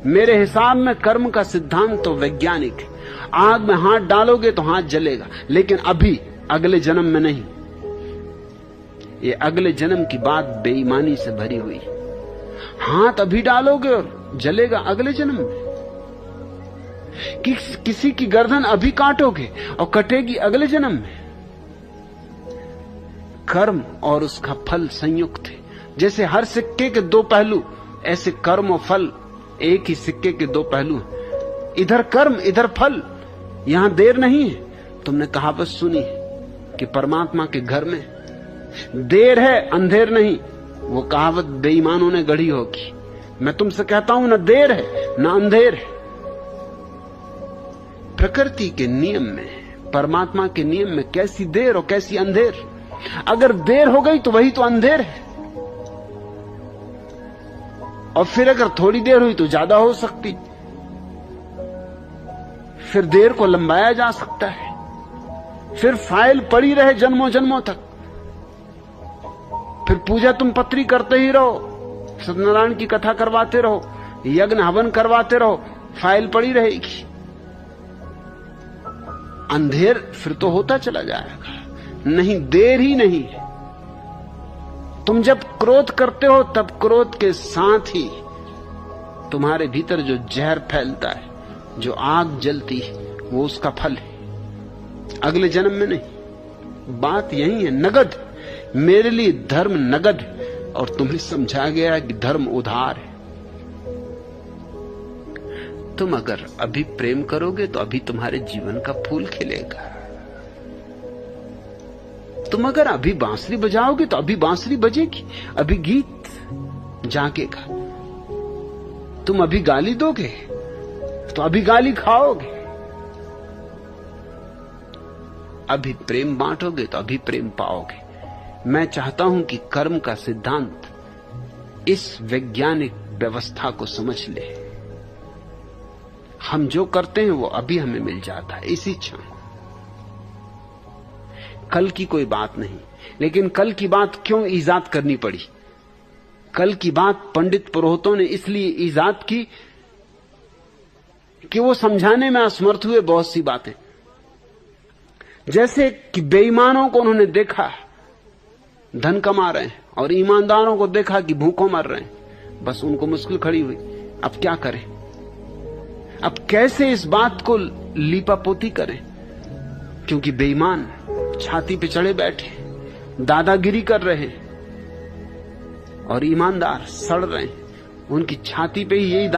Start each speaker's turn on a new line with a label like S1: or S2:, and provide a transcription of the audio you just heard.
S1: मेरे हिसाब में कर्म का सिद्धांत तो वैज्ञानिक है। आग में हाथ डालोगे तो हाथ जलेगा, लेकिन अभी अगले जन्म में नहीं। ये अगले जन्म की बात बेईमानी से भरी हुई। हाथ अभी डालोगे और जलेगा अगले जन्म में। किसी की गर्दन अभी काटोगे और कटेगी अगले जन्म में। कर्म और उसका फल संयुक्त है। जैसे हर सिक्के के दो पहलू, ऐसे कर्म और फल एक ही सिक्के के दो पहलू हैं। इधर कर्म इधर फल, यहां देर नहीं है। तुमने कहावत सुनी है कि परमात्मा के घर में देर है अंधेर नहीं। वो कहावत बेईमानों ने गढ़ी होगी। मैं तुमसे कहता हूं, ना देर है ना अंधेर है। प्रकृति के नियम में, परमात्मा के नियम में कैसी देर और कैसी अंधेर। अगर देर हो गई तो वही तो अंधेर है, और फिर अगर थोड़ी देर हुई तो ज्यादा हो सकती। फिर देर को लंबाया जा सकता है। फिर फाइल पड़ी रहे जन्मों जन्मों तक। फिर पूजा तुम पत्री करते ही रहो, सत्यनारायण की कथा करवाते रहो, यज्ञ हवन करवाते रहो, फाइल पड़ी रहेगी। अंधेर फिर तो होता चला जाएगा। नहीं, देर ही नहीं है। तुम जब क्रोध करते हो तब क्रोध के साथ ही तुम्हारे भीतर जो जहर फैलता है, जो आग जलती है, वो उसका फल है, अगले जन्म में नहीं। बात यही है। नगद, मेरे लिए धर्म नगद है, और तुम्हें समझा गया है कि धर्म उधार है। तुम अगर अभी प्रेम करोगे तो अभी तुम्हारे जीवन का फूल खिलेगा। तुम अगर अभी बांसुरी बजाओगे तो अभी बांसुरी बजेगी, अभी गीत जागेगा। तुम अभी गाली दोगे तो अभी गाली खाओगे। अभी प्रेम बांटोगे तो अभी प्रेम पाओगे। मैं चाहता हूं कि कर्म का सिद्धांत इस वैज्ञानिक व्यवस्था को समझ ले। हम जो करते हैं वो अभी हमें मिल जाता है, इसी क्षण। कल की कोई बात नहीं। लेकिन कल की बात क्यों ईजाद करनी पड़ी? कल की बात पंडित पुरोहितों ने इसलिए ईजाद की कि वो समझाने में असमर्थ हुए बहुत सी बातें। जैसे कि बेईमानों को उन्होंने देखा धन कमा रहे हैं, और ईमानदारों को देखा कि भूखों मर रहे हैं। बस उनको मुश्किल खड़ी हुई, अब क्या करें? अब कैसे इस बात को लीपापोती करें? क्योंकि बेईमान छाती पे चढ़े बैठे, दादागिरी कर रहे हैं, और ईमानदार सड़ रहे हैं। उनकी छाती पे ही यही